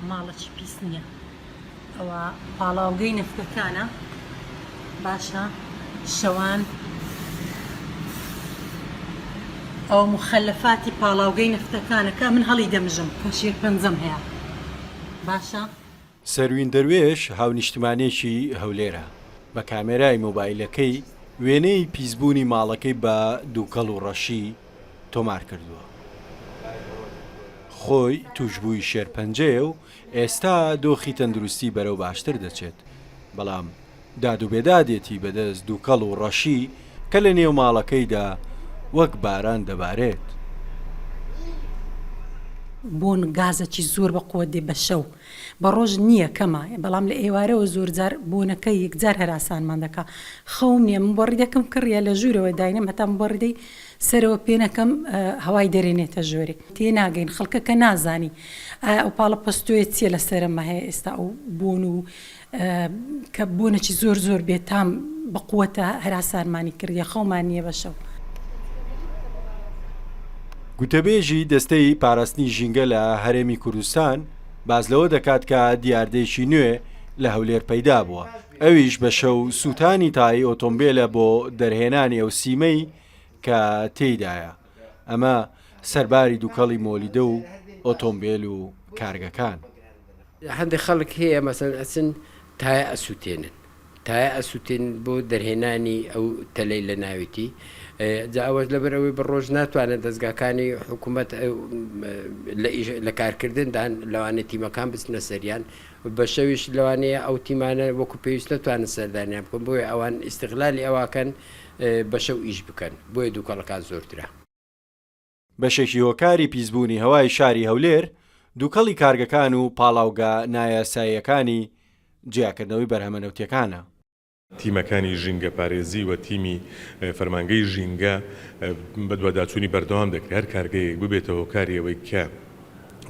ماڵەکی پیس نییە. ئەوە پاڵاوگەی نفتەکانە. باشە شەوان ئەو مخەلەفاتی پاڵاوگەی نفتەکانەکە من هەڵی دەمژم کەشێک پەنجەم هەیە. باشە سەروین دەروێش هاونیشتمانێکی هەولێرە بە کامێرای مۆبایلەکەی وێنەی پیسبوونی ماڵەکەی بە دووکەڵ و ڕەشی تۆمار کردووە. خۆی توشببووی شێرپەنجەیە و ئێستا دۆخی تەندروستی بەرەو باشتر دەچێت، بەڵام داد و بێدادێتی بەدەست دووکەڵ و ڕەشی کە لە نێو ماڵەکەیدا وەک باران دەبارێت. بۆن گازەکی زۆر بە قووە دێ بە شەو بە ڕۆژ نییە کەمە، بەڵام لە ئێوارەوە زۆرجار بۆنەکەی یەکجار هەراسانمان دەکا. خەوم نییە من بۆڕی دەکەم کڕە لە ژوورەوە داینم هەتام بۆڕدەی سەرەوە پێنەکەم هەوای دەرێنێتە ژۆری تێ ناگەین خەڵکە کە نازانی ئەو پاڵە پستوێت چیە لە سەرمە هەیە ئێستا ئەو بۆن و کە بۆنەکی زۆر زۆر بێت تام بە قووەتە هەراسانمانی کردە خەومان نییە بە شەو. گوتەبێژی دەستەی پاراستنی ژینگە لە هەرێمی کوردستان باز لەوە دەکات کە دیاردەیەکی نوێ لە هەولێر پەیدا بووە، ئەویش بە شەو سووتانی تای ئۆتۆمبیلە بۆ دەرهێنانی ئەو سیمەی کە تێیدایە. ئەمە سەرباری دووکەڵی مۆلیدە و ئۆتۆمبیل و کارگەکان. هەندێک خەڵک هەیە مەسەن ئەچن تایە ئەسووتێنن تایە ئەسووتێن بۆ دەرهێنانی ئەو تەلەی لە ناویتی جاوەز لەبەرەوەی بە ڕۆژ ناتوانێت دەستگاکانی حکوومەت لە کارکردندان لەوانێت تیمەکان بچنە سەریان بە شەویش لەوانەیە ئەو تیمانە وەکو پێویستە توانن سەردانیان بکەن بۆیە ئەوان ئیستیغلالی ئەواکەن بە شەو ئیش بکەن بۆیە دووکەڵەکان زۆرترە. بەشێکی هۆکاری پیسبوونی هەوای شاری هەولێر دووکەڵی کارگەکان و پاڵاوگا نایاساییەکانی جیاکردنەوەی بەرهەمەنەوتیەکانە. تیمەکانی ژینگە پارێزی و تیمی فەرمانگەی ژینگە بە دوواداچوونی بەردەوام دەکرێت هەر کارگەیەک ببێتە هۆکاریەوەی کە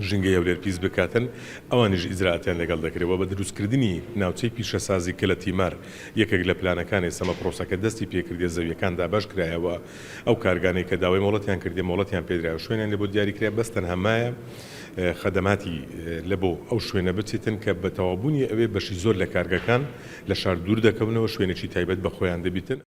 ژینگەی هەولێر پیس بکاتن ئەوانیش ئیزراعاتیان لەگەڵ دەکرێتەوە بە دروستکردنی ناوچەی پیشەسازی کە لە تیمار یەکێک لە پلانەکانی سەمە پرۆسەکە دەستی پێکردێ زەویەکان دابەش کرایەوە ئەو کارگانەی کە داوای مۆڵەتیان کردێ مۆڵەتیان پێدراوە شوێنیان لە بۆ دیاریکرا بەستەن هەمایە خەدەماتی لە بۆ ئەو شوێنە بچێتن کە بە تەوابوونی ئەوێ بەشی زۆر لە کارگەکان لە شار دوور دەکەونەوە شوێنێکی تایبەت بە خۆیان دەبیتن.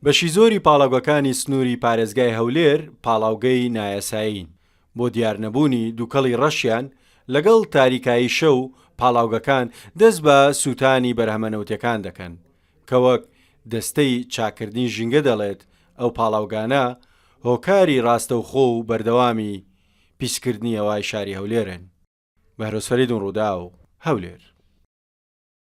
بەشی زۆری پاڵاوگەکانی سنووری پارێزگای هەولێر پاڵاوگەی نایاسایین بۆ دیارنەبوونی دووکەڵی ڕەشیان لەگەڵ تاریکایی شەو پاڵاوگەکان دەست بە سووتانی بەرهەمەنەوتیەکان دەکەن کە وەک دەستەی چاکردنی ژینگە دەڵێت ئەو پاڵاوگانە هۆکاری ڕاستەوخۆ و بەردەوامی پیسکردنی هەوای شاری هەولێرن. بەهرۆسفەریدون ڕوودا و هەولێر.